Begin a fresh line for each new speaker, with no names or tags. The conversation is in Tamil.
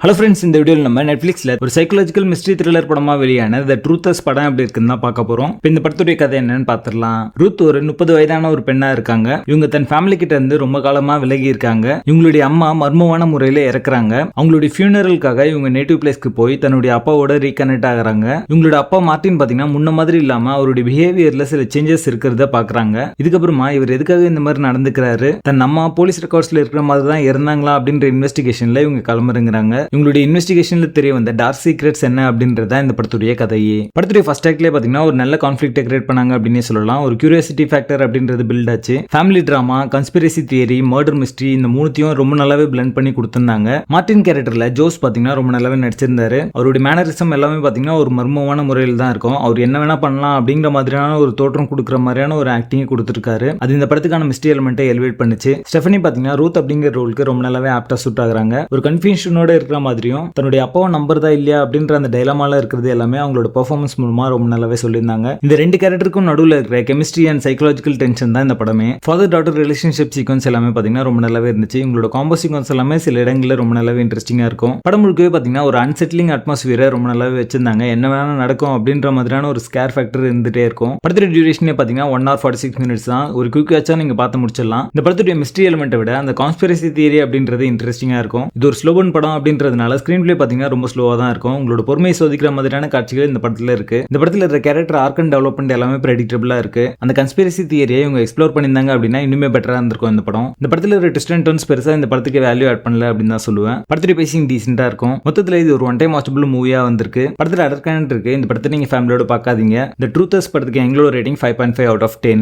ஹலோ ஃப்ரெண்ட்ஸ், இந்த வீடியோவில் நம்ம நெட்ஃப்ளிக்ஸில் ஒரு சைக்காலஜிக்கல் மிஸ்ட்ரி த்ரில்லர் படமாக வெளியான த ட்ரூத்தர்ஸ் படம் எப்படி இருக்குன்னு தான் பார்க்க போகிறோம். இப்போ இந்த படத்துடைய கதை என்னன்னு பார்த்துடலாம். ரூத் ஒரு 30 வயதான ஒரு பெண்ணாக இருக்காங்க. இவங்க தன் ஃபேமிலி கிட்ட இருந்து ரொம்ப காலமாக விலகி இருக்காங்க. இவங்களுடைய அம்மா மர்மமான முறையில் இறக்குறாங்க. அவங்களுடைய ஃபியூனரலுக்காக இவங்க நேட்டிவ் பிளேஸ்க்கு போய் தன்னுடைய அப்பாவோட ரீகனெக்ட் ஆகுறாங்க. இவங்களோட அப்பா மார்ட்டின் பார்த்தீங்கன்னா முன்ன மாதிரி இல்லாமல் அவருடைய பிஹேவியரில் சில சேஞ்சஸ் இருக்கிறத பார்க்குறாங்க. இதுக்கப்புறமா இவர் எதுக்காக இந்த மாதிரி நடந்துக்கிறாரு, தன் அம்மா போலீஸ் ரெக்கார்ட்ஸில் இருக்கிற மாதிரி தான் இருந்தாங்களா அப்படின்ற இன்வெஸ்டிகேஷனில் இவங்க கிளம்புறங்கிறாங்க. இவங்களுடைய இன்வெஸ்டிகேஷன்ல தெரிய வந்த டார்க் சீக்ரெட்ஸ் என்ன அப்படின்றத இந்த படத்துடைய கதையே. படத்துடைய ஃபர்ஸ்ட் ஆக்ட்லயே பாத்தீங்கன்னா ஒரு நல்ல கான்ஃபிளிக்ட் கிரியேட் பண்ணாங்க அப்படின்னு சொல்லலாம். ஒரு கியூரியாசிட்டி ஃபேக்டர் அப்படின்றது பில்ட் ஆச்சு. Family drama, conspiracy theory, murder mystery இந்த மூணுத்தையும் ரொம்ப நல்லாவே பிளெண்ட் பண்ணி கொடுத்திருந்தாங்க. மார்ட்டின் கேரக்டர்ல ஜோஸ் பாத்தீங்கன்னா ரொம்ப நல்லாவே நடிச்சிருந்தாரு. அவருடைய மேனரிசம் எல்லாமே பாத்தீங்கன்னா ஒரு மர்மமான முறையில் தான் இருக்கும். அவர் என்ன வேணா பண்ணலாம் அப்படிங்கிற மாதிரியான ஒரு தோற்றம் கொடுக்குற மாதிரியான ஒரு ஆக்டிங் கொடுத்திருக்காரு. அது இந்த படத்துக்கான மிஸ்ட்ரி எலிமெண்ட்டை எலிவேட் பண்ணுச்சு. ஸ்டெஃபனி பாத்தீங்கன்னா ரூத் அப்படிங்கிற ரோலுக்கு ரொம்ப நல்லாவே ஆப்டா சூட் ஆகுறாங்க. ஒரு கன்ஃபியூஷனோட இருக்கிற மாதிரியும் தன்னுடைய அப்பாவை நம்புறதா இல்லையா அப்படின்ற அந்த டைலமால இருக்கிறது எல்லாமே அவங்களோட பெர்ஃபார்மன்ஸ் மூலமா ரொம்ப நல்லாவே சொல்லியிருந்தாங்க. இந்த ரெண்டு கேரக்டருக்கும் நடுவில் இருக்கிற கெமிஸ்ட்ரி அண்ட் சைக்காலஜிக்கல் டென்ஷன் தான் இந்த படமே. ஃபாதர் டாட்டர் ரிலேஷன்ஷிப் சீக்வன்ஸ் எல்லாமே பாத்தீங்கன்னா ரொம்ப நல்லாவே இருந்துச்சு. இவங்களோட காம்போ சீக்வன்ஸ் எல்லாமே சில இடங்களில் ரொம்ப நல்லாவே இன்ட்ரெஸ்டிங்கா இருக்கும். படம் முழுக்கவே பாத்தீங்கன்னா ஒரு அன்செட்லிங் அட்மாஸ்பியரை ரொம்ப நல்லாவே வச்சிருந்தாங்க. என்ன வேணாலும் நடக்கும் அப்படின்ற மாதிரியான ஒரு ஸ்கேர் ஃபேக்டர் இருந்துட்டே இருக்கும். படத்துடைய டியூரேஷனே பாத்தீங்கன்னா 1 hour 46 minutes தான். ஒரு குயிக் வாட்சா நீங்க பார்த்து முடிச்சிடலாம். இந்த படத்துடைய மிஸ்ட்ரி எலிமெண்ட்டை விட அந்த கான்ஸ்பிரசி தியரி அப்படின்றது இன்ட்ரெஸ்டிங்கா இருக்கும். இது ஒரு ஸ்லோபன் படம் அப்படின்றதுனால ஸ்கிரீன் பிளே பாத்தீங்கன்னா ரொம்ப ஸ்லோவா தான் இருக்கும். உங்களோட பொறுமையை சோதிக்கிற மாதிரியான காட்சிகள் இந்த படத்துல இருக்கு. இந்த படத்துல இருக்கிற கேரக்டர் ஆர்க் அண்ட் டெவலப்மெண்ட் எல்லாமே பிரெடிக்டபிளா இருக்கு. அந்த கன்ஸ்பிரசி தியரியை இவங்க எக்ஸ்ப்ளோர் பண்ணியிருந்தாங்க அப்படின்னா இன்னுமே பெட்டரா இருந்திருக்கும் இந்த படம். இந்த படத்துல ஒரு ட்விஸ்ட் அண்ட் டர்ன்ஸ் பெருசா இந்த படத்துக்கு வேல்யூ ஆட் பண்ணல அப்படின்னு தான் சொல்லுவேன். படத்துடைய பேசிங் டீசென்ட்டா இருக்கும். மொத்தத்துல இது ஒரு ஒன் டைம் வாட்சபிள் மூவியா வந்திருக்கு. படத்துல அடர் கனெக்ட் இருக்கு. இந்த படத்தை நீங்க ஃபேமிலியோட பார்க்காதீங்க. இந்த ட்ரூத்தர்ஸ் படத்துக்கு எங்களோட ரேட்டிங் 5.5 out of 10.